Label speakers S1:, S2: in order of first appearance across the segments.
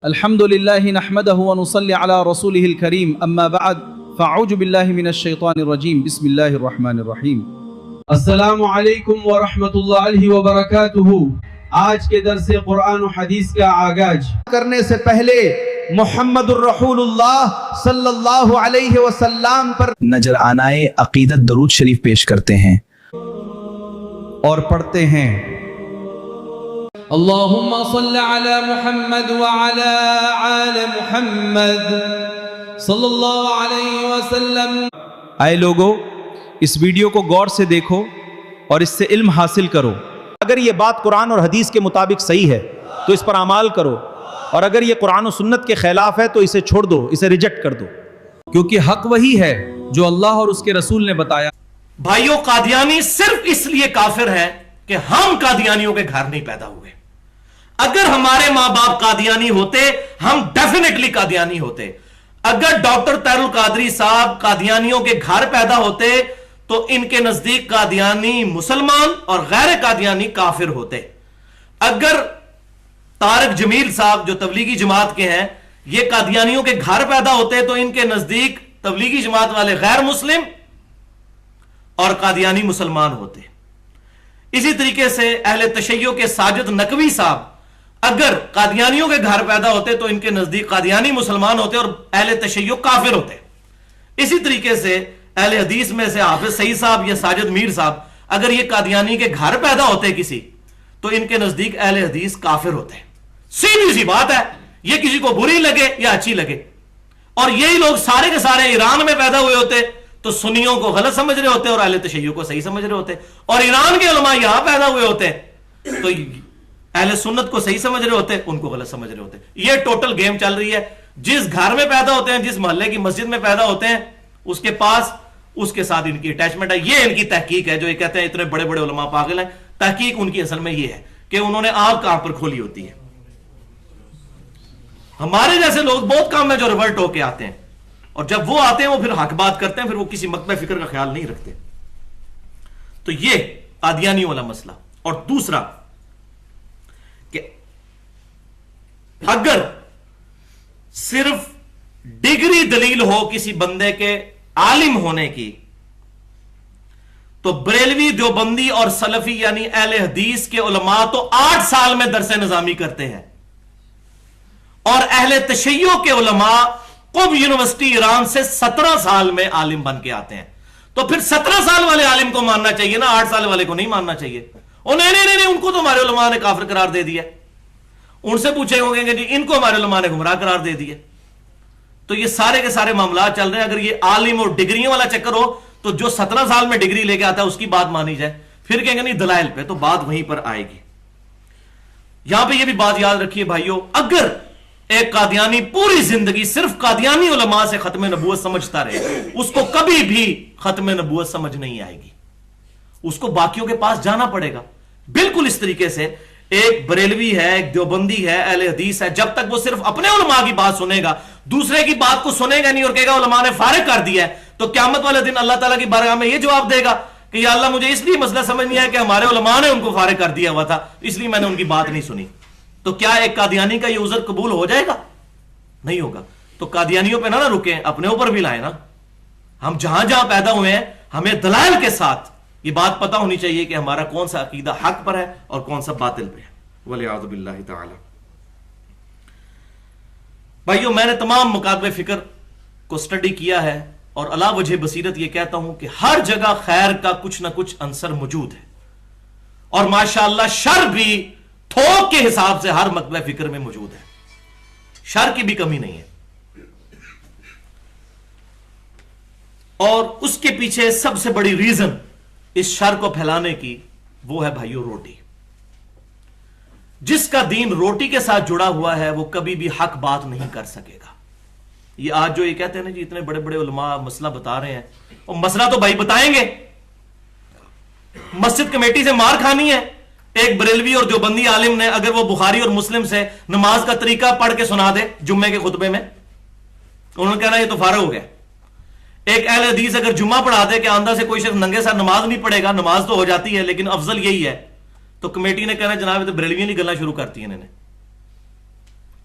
S1: الحمدللہ نحمدہ ونصلی علی رسولہ الکریم اما بعد فاعوذ باللہ من الشیطان الرجیم بسم اللہ الرحمن الرحیم۔
S2: السلام علیکم ورحمۃ اللہ وبرکاتہ۔ آج کے درس قرآن و حدیث کا آغاز
S1: کرنے سے پہلے محمد الرسول اللہ صلی اللہ علیہ وسلم پر
S3: نجرانائے عقیدت درود شریف پیش کرتے ہیں
S1: اور پڑھتے ہیں۔
S2: اللہم صل علی محمد وعلی آل محمد صلی اللہ علیہ وسلم۔
S1: اے لوگو، اس ویڈیو کو غور سے دیکھو اور اس سے علم حاصل کرو۔
S4: اگر یہ بات قرآن اور حدیث کے مطابق صحیح ہے تو اس پر عمل کرو، اور اگر یہ قرآن و سنت کے خلاف ہے تو اسے چھوڑ دو، اسے ریجیکٹ کر دو،
S1: کیونکہ حق وہی ہے جو اللہ اور اس کے رسول نے بتایا۔
S5: بھائیوں، قادیانی صرف اس لیے کافر ہے کہ ہم قادیانیوں کے گھر نہیں پیدا ہوئے۔ اگر ہمارے ماں باپ قادیانی ہوتے ہم ڈیفینیٹلی قادیانی ہوتے۔ اگر ڈاکٹر طاہر القادری صاحب قادیانیوں کے گھر پیدا ہوتے تو ان کے نزدیک قادیانی مسلمان اور غیر قادیانی کافر ہوتے۔ اگر طارق جمیل صاحب جو تبلیغی جماعت کے ہیں یہ قادیانیوں کے گھر پیدا ہوتے تو ان کے نزدیک تبلیغی جماعت والے غیر مسلم اور قادیانی مسلمان ہوتے۔ اسی طریقے سے اہل تشیع کے ساجد نقوی صاحب اگر قادیانیوں کے گھر پیدا ہوتے تو ان کے نزدیک قادیانی مسلمان ہوتے اور اہل تشیع کافر ہوتے۔ اسی طریقے سے اہل حدیث میں سے حافظ سعید صاحب یا ساجد میر صاحب اگر یہ قادیانی کے گھر پیدا ہوتے کسی تو ان کے نزدیک اہل حدیث کافر ہوتے۔ سیدھی سی بات ہے، یہ کسی کو بری لگے یا اچھی لگے۔ اور یہی لوگ سارے کے سارے ایران میں پیدا ہوئے ہوتے تو سنیوں کو غلط سمجھ رہے ہوتے اور اہل تشیع کو صحیح سمجھ رہے ہوتے، اور ایران کے علماء یہاں پیدا ہوئے ہوتے تو اہل سنت کو صحیح سمجھ رہے ہوتے، ان کو غلط سمجھ رہے ہوتے۔ یہ ٹوٹل گیم چل رہی ہے۔ جس گھر میں پیدا ہوتے ہیں، جس محلے کی مسجد میں پیدا ہوتے ہیں، اس کے پاس اس کے ساتھ ان کی اٹیچمنٹ ہے۔ یہ ان کی تحقیق ہے جو یہ کہتے ہیں اتنے بڑے بڑے علماء پاگل ہیں۔ تحقیق ان کی اصل میں یہ ہے کہ انہوں نے آپ کہاں پر کھولی ہوتی ہے۔ ہمارے جیسے لوگ بہت کام ہیں جو ریورٹ ہو کے آتے ہیں، اور جب وہ آتے ہیں وہ پھر حق بات کرتے ہیں، پھر وہ کسی مکتب فکر کا خیال نہیں رکھتے۔ تو یہ قادیانی والا مسئلہ۔ اور دوسرا کہ اگر صرف ڈگری دلیل ہو کسی بندے کے عالم ہونے کی تو بریلوی دیوبندی اور سلفی یعنی اہل حدیث کے علماء تو 8 سال میں درس نظامی کرتے ہیں، اور اہل تشیع کے علماء قم یونیورسٹی ایران سے 17 سال میں عالم بن کے آتے ہیں۔ تو پھر 17 سال والے عالم کو ماننا چاہیے نا، 8 سال والے کو نہیں ماننا چاہیے۔ نہیں، ان کو تو ہمارے علماء نے کافر قرار دے دیا۔ ان سے پوچھے ہوں گے جی ان کو ہمارے علماء نے گمراہ قرار دے دیا۔ تو یہ سارے کے سارے معاملات چل رہے ہیں۔ اگر یہ عالم اور ڈگریوں والا چکر ہو تو جو 17 سال میں ڈگری لے کے آتا ہے اس کی بات مانی جائے، پھر کہیں گے نہیں دلائل پہ، تو بات وہیں پر آئے گی۔ یہاں پہ یہ بھی بات یاد رکھیے بھائیوں، اگر ایک قادیانی پوری زندگی صرف قادیانی علماء سے ختم نبوت سمجھتا رہے، اس کو کبھی بھی ختم نبوت سمجھ نہیں آئے گی، اس کو باقیوں کے پاس جانا پڑے گا۔ بالکل اس طریقے سے ایک بریلوی ہے، ایک دیوبندی ہے، اہل حدیث ہے، جب تک وہ صرف اپنے علماء کی بات سنے گا، دوسرے کی بات کو سنے گا نہیں اور کہے گا علماء نے فارغ کر دیا ہے، تو قیامت والے دن اللہ تعالیٰ کی بارگاہ میں یہ جواب دے گا کہ یا اللہ مجھے اس لیے مسئلہ سمجھ نہیں آیا کہ ہمارے علماء نے ان کو فارغ کر دیا ہوا تھا، اس لیے میں نے ان کی بات نہیں سنی۔ تو کیا ایک قادیانی کا یہ عذر قبول ہو جائے گا؟ نہیں ہوگا۔ تو قادیانیوں پہ نہ رکیں، اپنے اوپر بھی لائیں نا۔ ہم جہاں جہاں پیدا ہوئے ہیں ہمیں دلائل کے ساتھ یہ بات پتہ ہونی چاہیے کہ ہمارا کون سا عقیدہ حق پر ہے اور کون سا باطل پہ ہے۔ وَلِعَاذُ بِاللَّهِ تَعَالَى۔ بھائیو، میں نے تمام مکاتب فکر کو سٹڈی کیا ہے اور علا وجہ بصیرت یہ کہتا ہوں کہ ہر جگہ خیر کا کچھ نہ کچھ عنصر موجود ہے، اور ماشاءاللہ شر بھی تھوک کے حساب سے ہر مکتب فکر میں موجود ہے، شر کی بھی کمی نہیں ہے۔ اور اس کے پیچھے سب سے بڑی ریزن اس شر کو پھیلانے کی وہ ہے بھائیو روٹی۔ جس کا دین روٹی کے ساتھ جڑا ہوا ہے وہ کبھی بھی حق بات نہیں کر سکے گا۔ یہ آج جو یہ کہتے ہیں نا جی اتنے بڑے بڑے علماء مسئلہ بتا رہے ہیں، اور مسئلہ تو بھائی بتائیں گے، مسجد کمیٹی سے مار کھانی ہے۔ ایک بریلوی اور دیوبندی عالم نے اگر وہ بخاری اور مسلم سے نماز کا طریقہ پڑھ کے سنا دے جمعے کے خطبے میں، انہوں نے کہنا یہ تو فارغ ہو گیا۔ ایک اہل حدیث اگر جمعہ پڑھا دے کہ آندہ سے کوئی شخص ننگے ساتھ نماز نہیں پڑھے گا، نماز تو ہو جاتی ہے لیکن افضل یہی ہے، تو کمیٹی نے کہنا جناب یہ تو بریلویوں کی گلاں شروع کرتی ہیں انہوں نے۔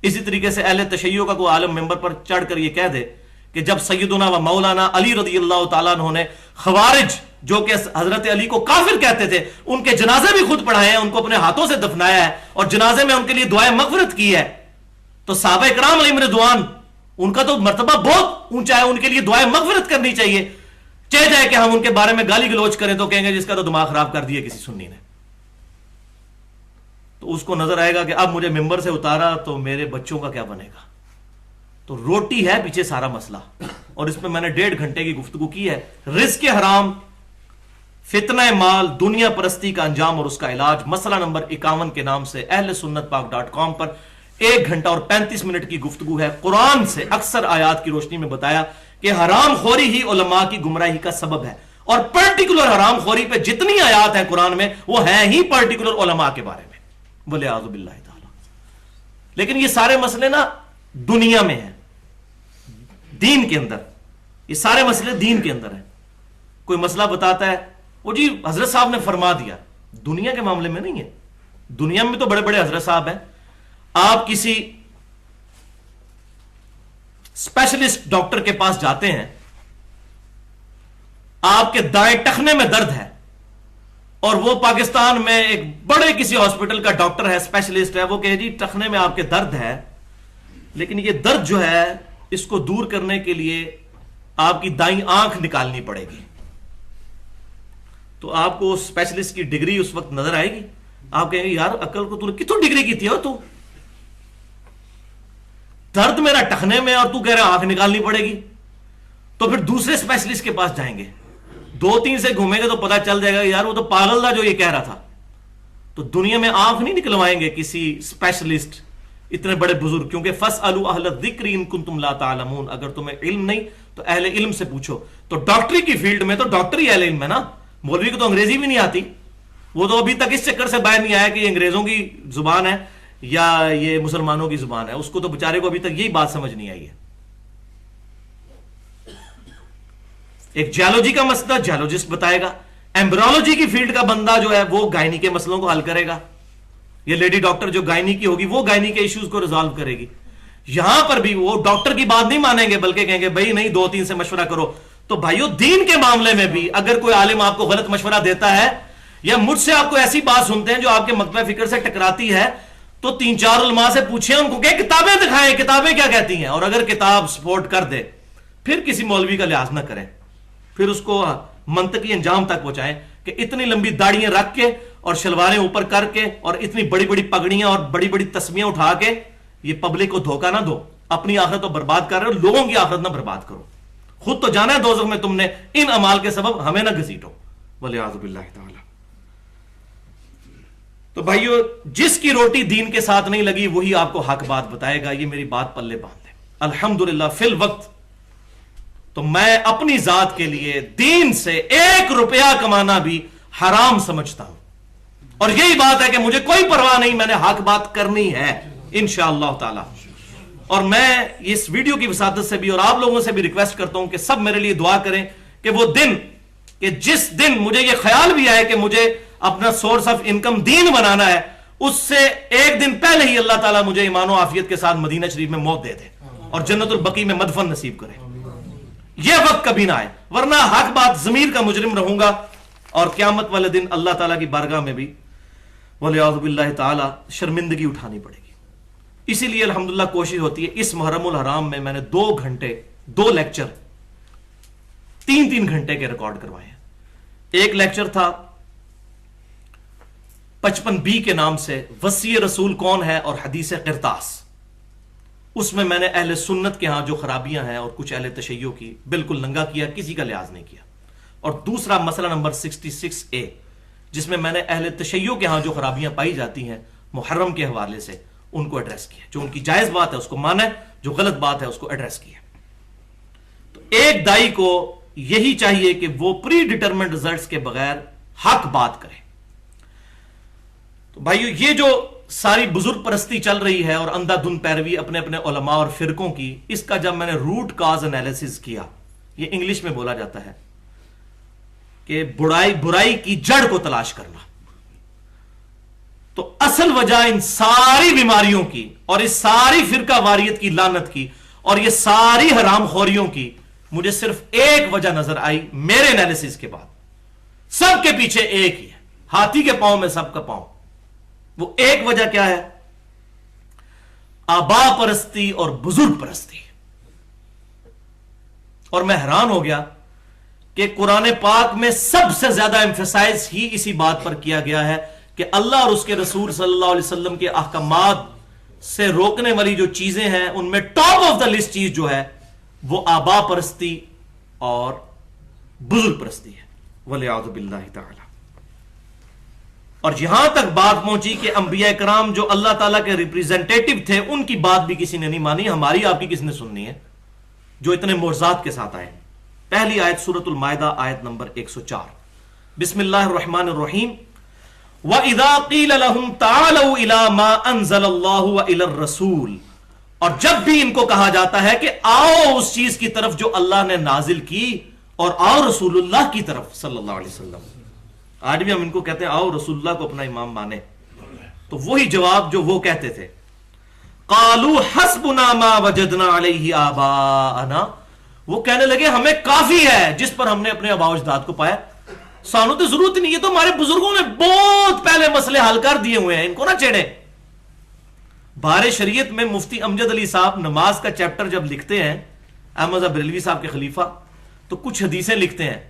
S5: اسی طریقے سے اہل تشیع کا کوئی عالم ممبر پر چڑھ کر یہ کہہ دے کہ جب سیدنا و مولانا علی رضی اللہ تعالیٰ عنہ نے خوارج جو کہ حضرت علی کو کافر کہتے تھے ان کے جنازے بھی خود پڑھائے ہیں، ان کو اپنے ہاتھوں سے دفنایا ہے اور جنازے میں ان کے لیے دعائیں مغفرت کی ہے، تو صحابہ کرام علیہم رضوان ان کا تو مرتبہ بہت اونچا ہے، ان کے لیے دعائیں مغفرت کرنی چاہیے۔ چاہے جائے کہ ہم ان کے بارے میں گالی گلوچ کریں تو کہیں گے جس کا تو دماغ خراب کر دیا کسی سنی نے، تو اس کو نظر آئے گا کہ اب مجھے ممبر سے اتارا تو میرے بچوں کا کیا بنے گا۔ تو روٹی ہے پیچھے سارا مسئلہ، اور اس میں نے 1.5 گھنٹے کی گفتگو کی ہے۔ رزق حرام، فتنہ مال، دنیا پرستی کا انجام اور اس کا علاج، مسئلہ نمبر 51 کے نام سے اہل سنت پاک .com پر 1 گھنٹہ اور 35 منٹ کی گفتگو ہے۔ قرآن سے اکثر آیات کی روشنی میں بتایا کہ حرام خوری ہی علماء کی گمراہی کا سبب ہے، اور پرٹیکولر حرام خوری پہ جتنی آیات ہیں قرآن میں وہ ہیں ہی پرٹیکولر علماء کے بارے میں، وَلِعَاذُ بِاللَّهِ تعالی۔ لیکن یہ سارے مسئلے نا دنیا میں ہیں، دین کے اندر یہ سارے مسئلے دین کے اندر ہیں۔ کوئی مسئلہ بتاتا ہے وہ جی حضرت صاحب نے فرما دیا، دنیا کے معاملے میں نہیں ہے۔ دنیا میں تو بڑے بڑے حضرت صاحب ہیں، آپ کسی اسپیشلسٹ ڈاکٹر کے پاس جاتے ہیں، آپ کے دائیں ٹخنے میں درد ہے، اور وہ پاکستان میں ایک بڑے کسی ہاسپٹل کا ڈاکٹر ہے، اسپیشلسٹ ہے، وہ کہے جی ٹخنے میں آپ کے درد ہے، لیکن یہ درد جو ہے اس کو دور کرنے کے لیے آپ کی دائیں آنکھ نکالنی پڑے گی، تو آپ کو اسپیشلسٹ کی ڈگری اس وقت نظر آئے گی، آپ کہیں گے یار عقل کو تو نے کتوں ڈگری کی تھی ہو، تو درد میرا ٹخنے میں اور تو کہہ رہا آنکھ نکالنی پڑے گی۔ تو پھر دوسرے اسپیشلسٹ کے پاس جائیں گے، 2-3 سے گھومیں گے تو پتا چل جائے گا یار وہ تو پاگل تھا جو یہ کہہ رہا تھا۔ تو دنیا میں آنکھ نہیں نکلوائیں گے کسی اسپیشلسٹ، اتنے بڑے بزرگ، کیونکہ فَاسْأَلُوا أَهْلَ الذِّكْرِ إِن كُنتُمْ لَا تَعْلَمُونَ، اگر تمہیں علم نہیں تو اہل علم سے پوچھو۔ تو ڈاکٹری کی فیلڈ میں تو ڈاکٹر ہی اہل علم ہے نا، مولوی کو تو انگریزی بھی نہیں آتی، وہ تو ابھی تک اس چکر سے باہر نہیں آیا کہ یہ انگریزوں کی زبان ہے یا یہ مسلمانوں کی زبان ہے، اس کو تو بیچارے کو ابھی تک یہی بات سمجھ نہیں آئی ہے۔ ایک جیولوجی کا مسئلہ جیولوجسٹ بتائے گا، ایمبرولوجی کی فیلڈ کا بندہ جو ہے وہ گائنی کے مسئلوں کو حل کرے گا، یہ لیڈی ڈاکٹر جو گائنی کی ہوگی وہ گائنی کے ایشوز کو ریزالو کرے گی۔ یہاں پر بھی وہ ڈاکٹر کی بات نہیں مانیں گے بلکہ کہیں گے بھائی نہیں 2-3 سے مشورہ کرو۔ تو بھائیو دین کے معاملے میں بھی اگر کوئی عالم آپ کو غلط مشورہ دیتا ہے یا مجھ سے آپ کو ایسی بات سنتے ہیں جو آپ کے مکتبہ فکر سے ٹکراتی ہے، تو 3-4 علماء سے پوچھیں، ان کو کہ کتابیں دکھائیں، کتابیں کیا کہتی ہیں، اور اگر کتاب سپورٹ کر دے پھر کسی مولوی کا لحاظ نہ کریں، پھر اس کو منطقی انجام تک پہنچائیں کہ اتنی لمبی داڑیاں رکھ کے اور شلواریں اوپر کر کے اور اتنی بڑی بڑی پگڑیاں اور بڑی بڑی تسمیاں اٹھا کے یہ پبلک کو دھوکہ نہ دو، اپنی آخرت تو برباد کر رہے ہو، لوگوں کی آخرت نہ برباد کرو، خود تو جانا ہے دوزخ میں تم نے، ان اعمال کے سبب ہمیں نہ گھسیٹو، وَلِعَاذُ بِاللَّهِ تعالی۔ تو بھائیو جس کی روٹی دین کے ساتھ نہیں لگی وہی آپ کو حق بات بتائے گا، یہ میری بات پلے باندھ لیں۔ الحمدللہ فی الوقت تو میں اپنی ذات کے لیے دین سے 1 روپیہ کمانا بھی حرام سمجھتا ہوں، اور یہی بات ہے کہ مجھے کوئی پرواہ نہیں، میں نے حق بات کرنی ہے انشاءاللہ تعالی۔ اور میں اس ویڈیو کی وساطت سے بھی اور آپ لوگوں سے بھی ریکویسٹ کرتا ہوں کہ سب میرے لیے دعا کریں کہ وہ دن، کہ جس دن مجھے یہ خیال بھی آئے کہ مجھے اپنا سورس آف انکم دین بنانا ہے، اس سے 1 دن پہلے ہی اللہ تعالیٰ مجھے ایمان و عافیت کے ساتھ مدینہ شریف میں موت دے دے اور جنت البقیع میں مدفن نصیب کرے، یہ وقت کبھی نہ آئے، ورنہ حق بات ضمیر کا مجرم رہوں گا، اور قیامت والے دن اللہ تعالیٰ کی بارگاہ میں بھی وَلِعَاذُ بِاللَّهِ تعالی شرمندگی اٹھانی پڑے گی۔ اسی لیے الحمدللہ کوشش ہوتی ہے، اس محرم الحرام میں میں نے 2 گھنٹے 2 لیکچر 3 گھنٹے کے ریکارڈ کروائے ہیں۔ ایک لیکچر تھا 55B کے نام سے، وصی رسول کون ہے اور حدیث قرطاس، اس میں میں نے اہل سنت کے ہاں جو خرابیاں ہیں اور کچھ اہل تشیع کی بالکل ننگا کیا، کسی کا لحاظ نہیں کیا۔ اور دوسرا مسئلہ نمبر 66A جس میں میں نے اہل تشیع کے ہاں جو خرابیاں پائی جاتی ہیں محرم کے حوالے سے ان کو ایڈریس کیا، جو ان کی جائز بات ہے اس کو مانا ہے، جو غلط بات ہے اس کو ایڈریس کیا۔ تو ایک دائی کو یہی چاہیے کہ وہ پری ڈیٹرمنٹ ریزلٹس کے بغیر حق بات کرے۔ تو بھائیو یہ جو ساری بزرگ پرستی چل رہی ہے اور اندھا دھند پیروی اپنے اپنے علماء اور فرقوں کی، اس کا جب میں نے روٹ کاز انالیسس کیا، یہ انگلش میں بولا جاتا ہے کہ برائی کی جڑ کو تلاش کرنا، تو اصل وجہ ان ساری بیماریوں کی اور اس ساری فرقہ واریت کی لعنت کی اور یہ ساری حرام خوریوں کی مجھے صرف ایک وجہ نظر آئی میرے انالیسس کے بعد. سب کے پیچھے ایک ہی ہے, ہاتھی کے پاؤں میں سب کا پاؤں. وہ ایک وجہ کیا ہے؟ آبا پرستی اور بزرگ پرستی. اور میں حیران ہو گیا کہ قرآن پاک میں سب سے زیادہ ایمفیسائز ہی اسی بات پر کیا گیا ہے کہ اللہ اور اس کے رسول صلی اللہ علیہ وسلم کے احکامات سے روکنے والی جو چیزیں ہیں ان میں ٹاپ آف دا لسٹ چیز جو ہے وہ آبا پرستی اور بزرگ پرستی ہے. وَلِعَوْذُ بِاللَّهِ تَعَالَى. اور یہاں تک بات پہنچی کہ انبیاء کرام جو اللہ تعالیٰ کے ریپریزنٹیٹو تھے ان کی بات بھی کسی نے نہیں مانی, ہماری آپ کی کس نے سننی ہے جو اتنے معجزات کے ساتھ آئے. پہلی آیت سورۃ المائدہ آیت نمبر 104. بسم اللہ الرحمن الرحیم. وَإِذَا قِيلَ لَهُمْ تَعَالَوْا إِلَى مَا أَنزَلَ اللَّهُ وَإِلَى الرَّسُولِ, اور جب بھی ان کو کہا جاتا ہے کہ آؤ اس چیز کی طرف جو اللہ نے نازل کی اور آؤ رسول اللہ کی طرف صلی اللہ علیہ وسلم. آج بھی ہم ان کو کہتے ہیں آؤ رسول اللہ کو اپنا امام مانے, تو وہی جواب جو وہ کہتے تھے. قالوا حسبنا ما وجدنا علیہ آباءنا, وہ کہنے لگے ہمیں کافی ہے جس پر ہم نے اپنے آباء و اجداد کو پایا, سانو تو ضرورت نہیں, یہ تو ہمارے بزرگوں نے بہت پہلے مسئلے حل کر دیے ہوئے ہیں, ان کو نہ چھیڑے. بہار شریعت میں مفتی امجد علی صاحب نماز کا چیپٹر جب لکھتے ہیں, احمد بریلوی صاحب کے خلیفہ, تو کچھ حدیثیں لکھتے ہیں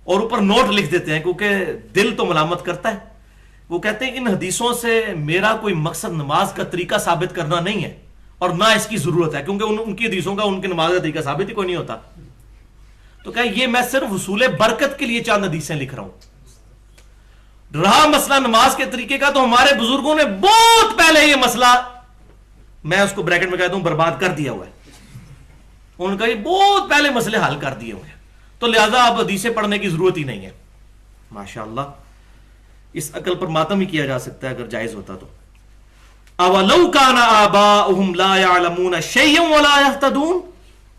S5: اور اوپر نوٹ لکھ دیتے ہیں کیونکہ دل تو ملامت کرتا ہے. وہ کہتے ہیں ان حدیثوں سے میرا کوئی مقصد نماز کا طریقہ ثابت کرنا نہیں ہے اور نہ اس کی ضرورت ہے, کیونکہ ان کی حدیثوں کا ان کی نماز کا طریقہ ثابت ہی کوئی نہیں ہوتا. تو کہ یہ میں صرف حصول برکت کے لیے چند حدیثیں لکھ رہا ہوں. رہا مسئلہ نماز کے طریقے کا, تو ہمارے بزرگوں نے بہت پہلے یہ مسئلہ, میں اس کو بریکٹ میں کہتا ہوں, برباد کر دیا ہوا ہے. ان کا یہ بہت پہلے مسئلے حل کر دیے ہوئے ہیں, تو لہذا اب حدیثیں پڑھنے کی ضرورت ہی نہیں ہے. ماشاءاللہ, اس عقل پر ماتم ہی کیا جا سکتا ہے اگر جائز ہوتا تو. اولو کان آباؤہم لا یعلمون شیئا ولا یہتدون,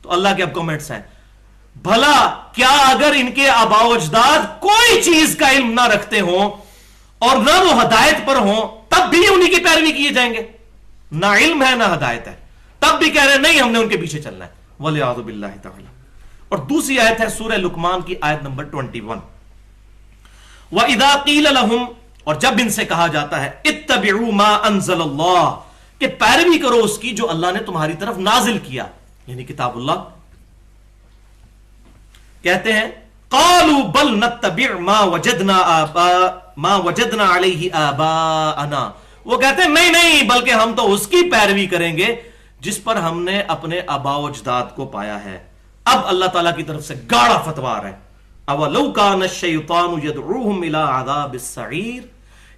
S5: تو اللہ کے اب کمنٹس ہیں, بھلا کیا اگر ان کے آباء و اجداد کوئی چیز کا علم نہ رکھتے ہوں اور نہ وہ ہدایت پر ہوں تب بھی انہی کی پیروی کیے جائیں گے؟ نہ علم ہے نہ ہدایت ہے, تب بھی کہہ رہے ہیں نہیں ہم نے ان کے پیچھے چلنا ہے. وَلِعَوْذُ بِاللَّهِ تَعَالَى. اور دوسری آیت ہے سورہ لقمان کی آیت نمبر 21. وَإِذَا قِيلَ لَهُمْ, اور جب ان سے کہا جاتا ہے اتبعوا ما انزل اللہ, کہ پیروی کرو اس کی جو اللہ نے تمہاری طرف نازل کیا, یعنی کتاب اللہ. کہتے ہیں قالوا بل نتبع ما وجدنا علیہ آباءنا, وہ کہتے ہیں نہیں نہیں بلکہ ہم تو اس کی پیروی کریں گے جس پر ہم نے اپنے آباء و اجداد کو پایا ہے. اب اللہ تعالیٰ کی طرف سے گاڑا فتویٰ ہے, اولو کان الشیطان یدعوہم الی عذاب السعیر,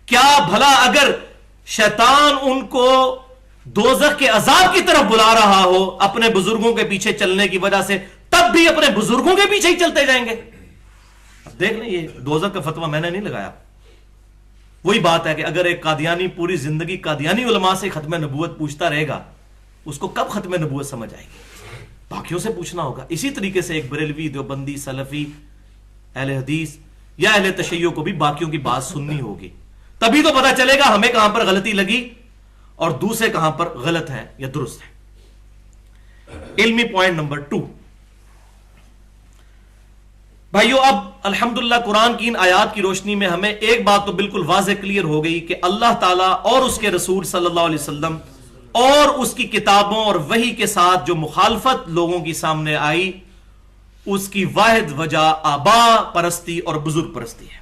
S5: کیا بھلا اگر شیطان ان کو دوزخ کے عذاب کی طرف بلا رہا ہو اپنے بزرگوں کے پیچھے چلنے کی وجہ سے, تب بھی اپنے بزرگوں کے پیچھے ہی چلتے جائیں گے. اب دیکھ لیں, یہ دوزخ کا فتویٰ میں نے نہیں لگایا. وہی بات ہے کہ اگر ایک قادیانی پوری زندگی قادیانی علماء سے ختم نبوت پوچھتا رہے گا, اس کو کب ختم نبوت سمجھ آئے گی؟ باقیوں سے پوچھنا ہوگا. اسی طریقے سے ایک بریلوی, دیوبندی, سلفی, اہل حدیث یا اہل تشیع کو بھی باقیوں کی بات سننی ہوگی, تبھی تو پتا چلے گا ہمیں کہاں پر غلطی لگی اور دوسرے کہاں پر غلط ہے یا درست ہے. علمی پوائنٹ نمبر 2. بھائیو, اب الحمدللہ قرآن کی ان آیات کی روشنی میں ہمیں ایک بات تو بالکل واضح کلیئر ہو گئی کہ اللہ تعالیٰ اور اس کے رسول صلی اللہ علیہ وسلم اور اس کی کتابوں اور وحی کے ساتھ جو مخالفت لوگوں کی سامنے آئی, اس کی واحد وجہ آبا پرستی اور بزرگ پرستی ہے.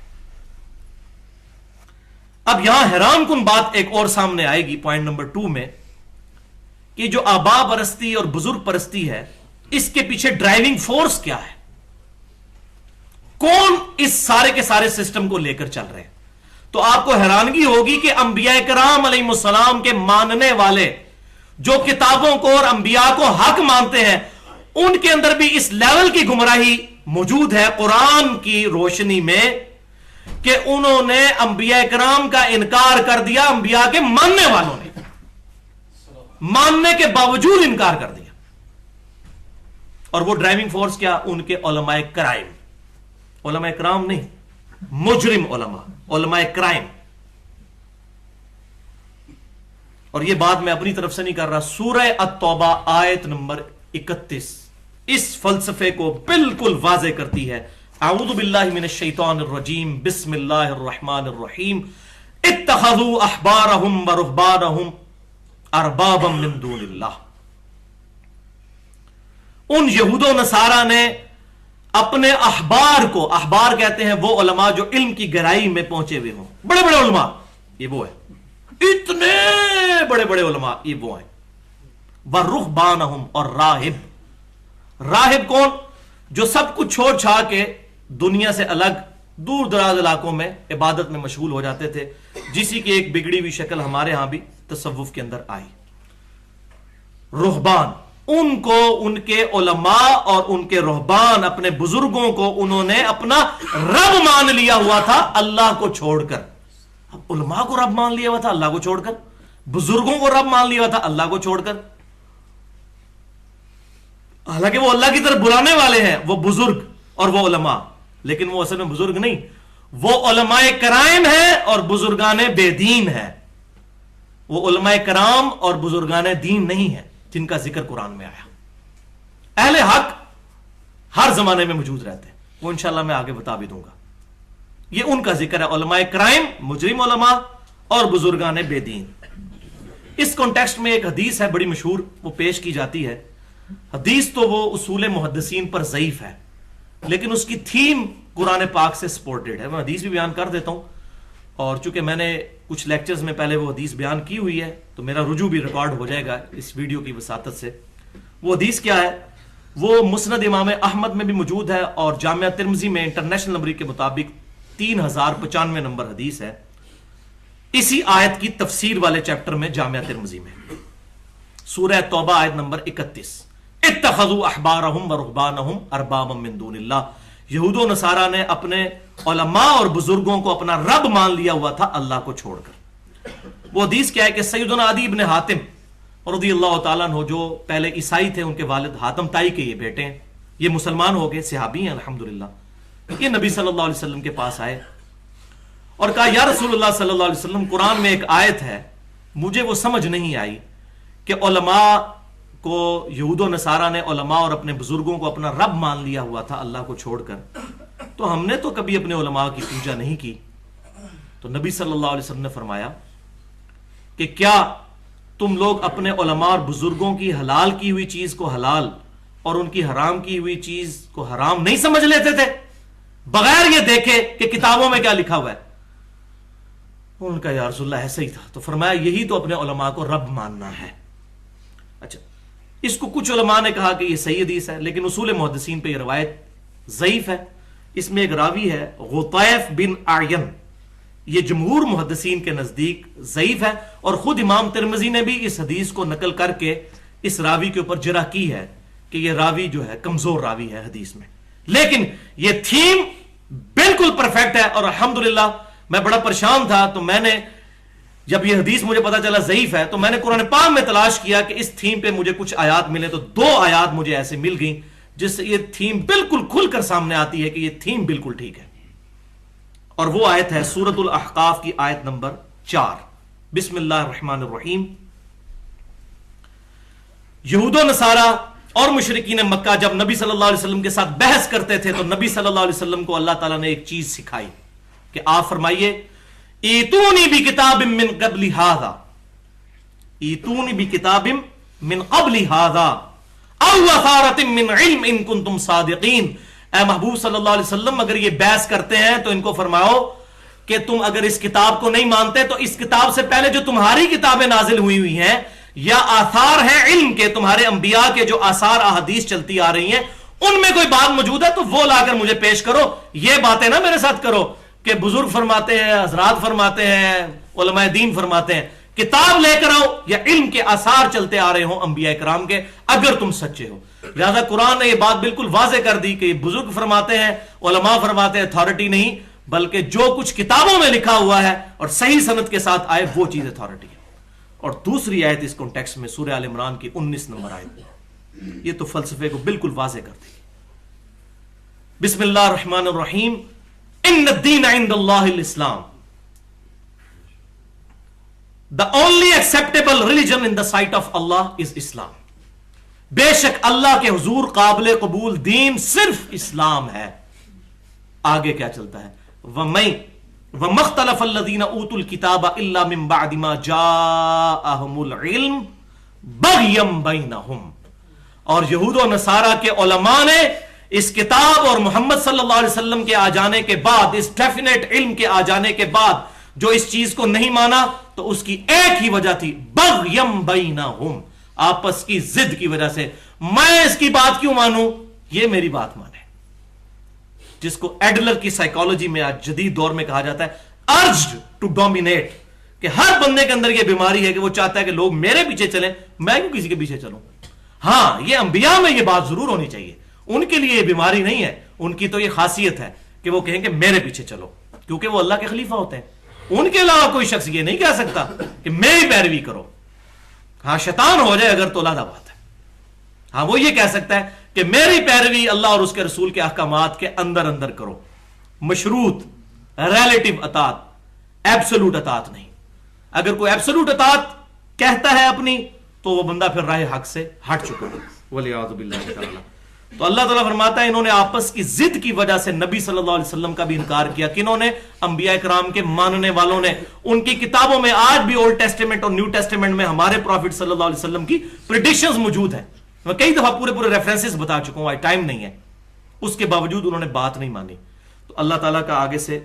S5: اب یہاں حیران کن بات ایک اور سامنے آئے گی پوائنٹ نمبر 2 میں, کہ جو آبا پرستی اور بزرگ پرستی ہے اس کے پیچھے ڈرائیونگ فورس کیا ہے, کون اس سارے کے سارے سسٹم کو لے کر چل رہے ہیں. تو آپ کو حیرانگی ہوگی کہ انبیاء کرام علیہ السلام کے ماننے والے جو کتابوں کو اور انبیاء کو حق مانتے ہیں, ان کے اندر بھی اس لیول کی گمراہی موجود ہے قرآن کی روشنی میں کہ انہوں نے انبیاء کرام کا انکار کر دیا, انبیاء کے ماننے والوں نے ماننے کے باوجود انکار کر دیا. اور وہ ڈرائیونگ فورس کیا؟ ان کے علماء کرائم, علماء کرام نہیں, مجرم علماء, علماء کرائم. اور یہ بات میں اپنی طرف سے نہیں کر رہا، سورہ التوبہ آیت نمبر 31 اس فلسفے کو بالکل واضح کرتی ہے. اعوذ باللہ من الشیطان الرجیم، بسم اللہ الرحمن الرحیم. اتخذوا احبارهم ورهبانهم اربابا من دون اللہ. ان یہود و نصارہ نے اپنے احبار کو، احبار کہتے ہیں وہ علماء جو علم کی گہرائی میں پہنچے ہوئے ہوں، بڑے بڑے علماء، یہ وہ ہے، اتنے بڑے بڑے علماء یہ وہ ہیں. ورہبانہم، اور راہب. راہب کون؟ جو سب کچھ چھوڑ چھاڑ کے دنیا سے الگ دور دراز علاقوں میں عبادت میں مشغول ہو جاتے تھے، جسی کی ایک بگڑی ہوئی شکل ہمارے ہاں بھی تصوف کے اندر آئی. رہبان، ان کو ان کے علماء اور ان کے رہبان، اپنے بزرگوں کو انہوں نے اپنا رب مان لیا ہوا تھا اللہ کو چھوڑ کر. اب علماء کو رب مان لیا ہوا تھا اللہ کو چھوڑ کر، بزرگوں کو رب مان لیا ہوا تھا اللہ کو چھوڑ کر. حالانکہ وہ اللہ کی طرف بلانے والے ہیں، وہ بزرگ اور وہ علماء، لیکن وہ اصل میں بزرگ نہیں، وہ علماء کرام ہیں اور بزرگان بے دین ہیں. وہ علماء کرام اور بزرگان دین نہیں ہیں جن کا ذکر قرآن میں آیا. اہل حق ہر زمانے میں موجود رہتے ہیں، وہ انشاءاللہ میں آگے بتا بھی دوں گا. یہ ان کا ذکر ہے، علماء کرام، مجرم علماء اور بزرگان بے دین. اس کانٹیکسٹ میں ایک حدیث ہے بڑی مشہور، وہ پیش کی جاتی ہے. حدیث تو وہ اصول محدثین پر ضعیف ہے، لیکن اس کی تھیم قرآن پاک سے سپورٹڈ ہے. میں حدیث بھی بیان کر دیتا ہوں، اور چونکہ میں نے کچھ لیکچرز میں پہلے وہ حدیث بیان کی ہوئی ہے تو میرا رجوع بھی ریکارڈ ہو جائے گا اس ویڈیو کی وساطت سے. وہ حدیث کیا ہے؟ وہ مسند امام احمد میں بھی موجود ہے اور جامعہ ترمذی میں انٹرنیشنل نمبر کے مطابق 3095 نمبر حدیث ہے. اسی آیت کی تفسیر والے چیپٹر میں جامعہ ترمذی میں سورہ توبہ آیت نمبر 31، اتخذوا احبارهم ورهبانهم اربابا من دون اللہ. یہود و نصارہ نے اپنے علماء اور بزرگوں کو اپنا رب مان لیا ہوا تھا اللہ کو چھوڑ کر. وہ حدیث کیا ہے کہ سیدنا عدی ابن حاتم رضی اللہ تعالیٰ عنہ، جو پہلے عیسائی تھے، ان کے والد حاتم تائی کے یہ بیٹے ہیں، یہ مسلمان ہو گئے، صحابی ہیں الحمدللہ. یہ نبی صلی اللہ علیہ وسلم کے پاس آئے اور کہا یا رسول اللہ صلی اللہ علیہ وسلم، قرآن میں ایک آیت ہے مجھے وہ سمجھ نہیں آئی کہ علماء کو، یہود و نصارہ نے علماء اور اپنے بزرگوں کو اپنا رب مان لیا ہوا تھا اللہ کو چھوڑ کر، تو ہم نے تو کبھی اپنے علماء کی پوجا نہیں کی. تو نبی صلی اللہ علیہ وسلم نے فرمایا کہ کیا تم لوگ اپنے علماء اور بزرگوں کی حلال کی ہوئی چیز کو حلال اور ان کی حرام کی ہوئی چیز کو حرام نہیں سمجھ لیتے تھے بغیر یہ دیکھے کہ کتابوں میں کیا لکھا ہوا ہے؟ ان کا یا رسول اللہ ایسا ہی تھا. تو فرمایا یہی تو اپنے علماء کو رب ماننا ہے. اچھا، اس کو کچھ علماء نے کہا کہ یہ صحیح حدیث ہے، لیکن اصول محدثین پہ یہ روایت ضعیف ہے. اس میں ایک راوی ہے غطیف بن اعین، یہ جمہور محدثین کے نزدیک ضعیف ہے، اور خود امام ترمذی نے بھی اس حدیث کو نقل کر کے اس راوی کے اوپر جرح کی ہے کہ یہ راوی جو ہے کمزور راوی ہے حدیث میں. لیکن یہ تھیم بالکل پرفیکٹ ہے، اور الحمدللہ میں بڑا پریشان تھا تو میں نے جب یہ حدیث مجھے پتا چلا ضعیف ہے تو میں نے قرآن پاک میں تلاش کیا کہ اس تھیم پہ مجھے کچھ آیات ملے، تو 2 آیات مجھے ایسے مل گئیں جس سے یہ تھیم بالکل کھل کر سامنے آتی ہے کہ یہ تھیم بالکل ٹھیک ہے. اور وہ آیت ہے سورۃ الاحقاف کی آیت نمبر 4، بسم اللہ الرحمن الرحیم. یہود و نصارہ اور مشرکین مکہ جب نبی صلی اللہ علیہ وسلم کے ساتھ بحث کرتے تھے تو نبی صلی اللہ علیہ وسلم کو اللہ تعالیٰ نے ایک چیز سکھائی کہ آپ فرمائیے ایتونی بکتاب من قبل ھذا، ایتونی بکتاب من قبل ھذا او اثارۃ من علم ان کنتم صادقین. اے محبوب صلی اللہ علیہ وسلم اگر یہ بحث کرتے ہیں تو ان کو فرماؤ کہ تم اگر اس کتاب کو نہیں مانتے تو اس کتاب سے پہلے جو تمہاری کتابیں نازل ہوئی ہیں یا آثار ہیں علم کے، تمہارے انبیاء کے جو آثار احادیث چلتی آ رہی ہیں، ان میں کوئی بات موجود ہے تو وہ لا کر مجھے پیش کرو. یہ باتیں نہ میرے ساتھ کرو کہ بزرگ فرماتے ہیں، حضرات فرماتے ہیں، علماء دین فرماتے ہیں. کتاب لے کر آؤ یا علم کے آثار چلتے آ رہے ہوں انبیاء کرام کے، اگر تم سچے ہو. لہذا قرآن نے یہ بات بالکل واضح کر دی کہ یہ بزرگ فرماتے ہیں، علماء فرماتے ہیں، اتھارٹی نہیں، بلکہ جو کچھ کتابوں میں لکھا ہوا ہے اور صحیح سند کے ساتھ آئے وہ چیز اتھارٹی ہے. اور دوسری آیت اس کانٹیکسٹ میں سورہ آل عمران کی 19 نمبر آیت، یہ تو فلسفے کو بالکل واضح کر دی. بسم اللہ الرحمن الرحیم، ان الدین عند اللہ الاسلام. the only acceptable religion in the sight of Allah is Islam. بے شک اللہ کے حضور قابل قبول دین صرف اسلام ہے. آگے کیا چلتا ہے؟ وَمَا اخْتَلَفَ الَّذِينَ أُوتُوا الْكِتَابَ إِلَّا مِن بَعْدِ مَا جَاءَهُمُ الْعِلْمُ بَغْيًا بَيْنَهُمْ. اور یہود و نصارہ کے علماء نے اس کتاب اور محمد صلی اللہ علیہ وسلم کے آ جانے کے بعد، اس ڈیفینیٹ علم کے آ جانے کے بعد جو اس چیز کو نہیں مانا تو اس کی ایک ہی وجہ تھی، بغیم بینہم، آپس کی ضد کی وجہ سے. میں اس کی بات کیوں مانوں، یہ میری بات مانے. جس کو ایڈلر کی سائیکالوجی میں آج جدید دور میں کہا جاتا ہے ارجڈ ٹو ڈومینیٹ، کہ ہر بندے کے اندر یہ بیماری ہے کہ وہ چاہتا ہے کہ لوگ میرے پیچھے چلیں، میں کیوں کسی کے پیچھے چلوں. ہاں یہ انبیاء میں یہ بات ضرور ہونی چاہیے، ان کے لیے یہ بیماری نہیں ہے، ان کی تو یہ خاصیت ہے کہ وہ کہیں کہ میرے پیچھے چلو، کیونکہ وہ اللہ کے خلیفہ ہوتے ہیں. ان کے علاوہ کوئی شخص یہ نہیں کہہ سکتا کہ میری پیروی کرو. ہاں شیطان ہو جائے اگر تو علیحدہ بات ہے. ہاں وہ یہ کہہ سکتا ہے کہ میری پیروی اللہ اور اس کے رسول کے احکامات کے اندر اندر کرو، مشروط ریلیٹو اطاعت، ایبسولوٹ اطاعت نہیں. اگر کوئی ایبسولوٹ اطاعت کہتا ہے اپنی تو وہ بندہ پھر راہ حق سے ہٹ چکا ہے، والعیاذ باللہ تعالی. تو اللہ تعالیٰ فرماتا ہے انہوں نے آپس کی ضد کی وجہ سے نبی صلی اللہ علیہ وسلم کا بھی انکار کیا. کنہوں نے؟ انبیاء کرام کے ماننے والوں نے. ان کی کتابوں میں آج بھی اولڈ ٹیسٹیمنٹ اور نیو ٹیسٹیمنٹ میں ہمارے پروفٹ صلی اللہ علیہ وسلم کی پریڈکشنز موجود ہیں. میں کئی دفعہ پورے ریفرنسز بتا چکا ہوں، ٹائم نہیں ہے. اس کے باوجود انہوں نے بات نہیں مانی. تو اللہ تعالیٰ کا آگے سے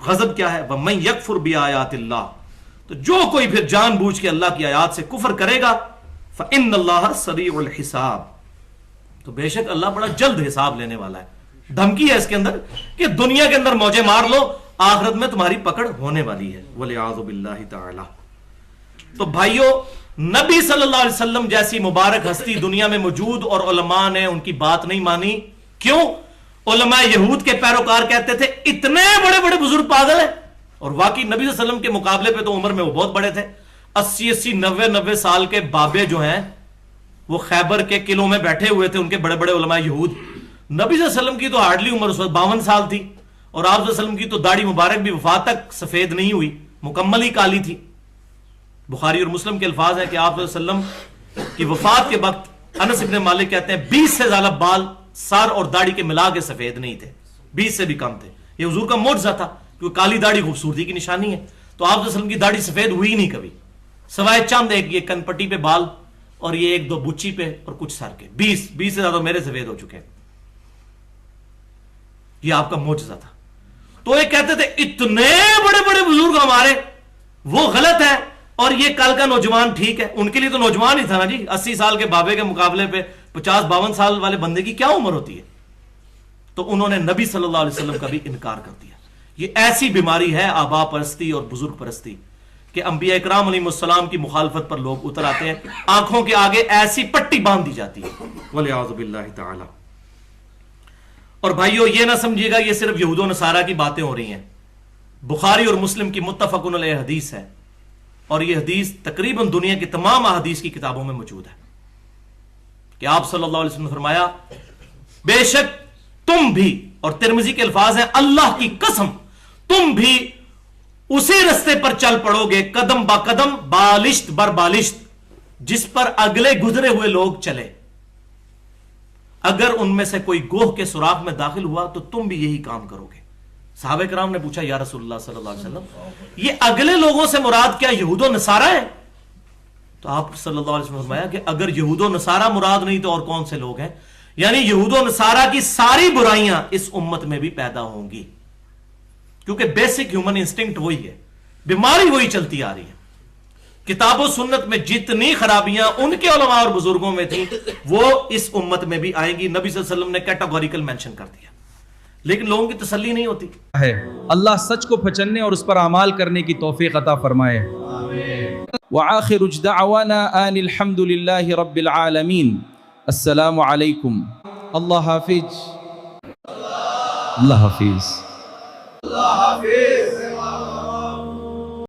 S5: غضب کیا ہے؟ وَمَن يَكْفُرْ بِآيَاتِ اللَّهِ، تو جو کوئی پھر جان بوجھ کے اللہ کی آیات سے کفر کرے گا، فَإِنَّ اللَّهَ سَرِيعُ الْحِسَابِ، تو بے شک اللہ بڑا جلد حساب لینے والا ہے. دھمکی ہے اس کے اندر کہ دنیا کے اندر موجے مار لو، آخرت میں تمہاری پکڑ ہونے والی ہے، والعیاذ باللہ تعالی. تو بھائیو، نبی صلی اللہ علیہ وسلم جیسی مبارک ہستی دنیا میں موجود اور علماء نے ان کی بات نہیں مانی. کیوں؟ علماء یہود کے پیروکار کہتے تھے اتنے بڑے بڑے بزرگ پاگل ہیں، اور واقعی نبی صلی اللہ علیہ وسلم کے مقابلے پہ تو عمر میں وہ بہت بڑے تھے. 80 90 سال کے بابے جو ہیں وہ خیبر کے قلعوں میں بیٹھے ہوئے تھے، ان کے بڑے بڑے علماء یہود. نبی صلی اللہ علیہ وسلم کی تو ہارڈلی عمر اس وقت 52 سال تھی، اور آپ صلی اللہ علیہ وسلم کی تو داڑھی مبارک بھی وفات تک سفید نہیں ہوئی، مکمل ہی کالی تھی. بخاری اور مسلم کے الفاظ ہیں کہ آپ صلی اللہ علیہ وسلم کی وفات کے وقت انس ابن مالک کہتے ہیں 20 سے زیادہ بال سر اور داڑھی کے ملا کے سفید نہیں تھے، 20 سے بھی کم تھے. یہ حضور کا معجزہ تھا، کیونکہ کالی داڑھی خوبصورتی کی نشانی ہے. تو آپ صلی اللہ علیہ وسلم کی داڑھی سفید ہوئی نہیں کبھی، سوائے چند ایک یہ کن پٹی پہ بال اور یہ ایک دو بچی پہ اور کچھ سر کے. 20 سے زیادہ میرے سفید ہو چکے ہیں. یہ آپ کا معجزہ تھا. تو یہ کہتے تھے اتنے بڑے بڑے بزرگ ہمارے، وہ غلط ہے اور یہ کل کا نوجوان ٹھیک ہے. ان کے لیے تو نوجوان ہی تھا نا جی. 80 سال کے بابے کے مقابلے پہ 50 52 سال والے بندے کی کیا عمر ہوتی ہے. تو انہوں نے نبی صلی اللہ علیہ وسلم کا بھی انکار کر دیا. یہ ایسی بیماری ہے آبا پرستی اور بزرگ پرستی کہ انبیاء اکرام علیہ السلام کی مخالفت پر لوگ اتر آتے ہیں، آنکھوں کے آگے ایسی پٹی باندھ دی جاتی ہے، والعیاذ باللہ تعالی. اور بھائیو یہ نہ سمجھیے گا یہ صرف یہود و نصارہ کی باتیں ہو رہی ہیں. بخاری اور مسلم کی متفق علیہ حدیث ہے، اور یہ حدیث تقریباً دنیا کی تمام احادیث کی کتابوں میں موجود ہے کہ آپ صلی اللہ علیہ وسلم نے فرمایا بے شک تم بھی، اور ترمذی کے الفاظ ہیں اللہ کی قسم تم بھی اسی رستے پر چل پڑو گے قدم با قدم، بالشت بر بالشت، جس پر اگلے گزرے ہوئے لوگ چلے. اگر ان میں سے کوئی گوہ کے سوراخ میں داخل ہوا تو تم بھی یہی کام کرو گے. صحابہ کرام نے پوچھا یا رسول اللہ صلی اللہ علیہ وسلم یہ اگلے لوگوں سے مراد کیا یہود و نصارہ ہے؟ تو آپ صلی اللہ علیہ وسلم نے فرمایا کہ اگر یہود و نصارہ مراد نہیں تو اور کون سے لوگ ہیں؟ یعنی یہود و نصارہ کی ساری برائیاں اس امت میں بھی پیدا ہوں گی، کیونکہ بیسک ہیومن انسٹنکٹ وہی ہے، بیماری وہی چلتی آ رہی ہے. کتاب و سنت میں جتنی خرابیاں ان کے علماء اور بزرگوں میں تھیں وہ اس امت میں بھی آئیں گی. نبی صلی اللہ علیہ وسلم نے کیٹاگوریکل مینشن کر دیا، لیکن لوگوں کی تسلی نہیں ہوتی
S1: ہے. اللہ سچ کو پہچاننے اور اس پر اعمال کرنے کی توفیق عطا فرمائے. وآخر دعوانا ان الحمد للہ رب العالمین. السلام علیکم. اللہ حافظ. اللہ حافظ. اللہ حافظ.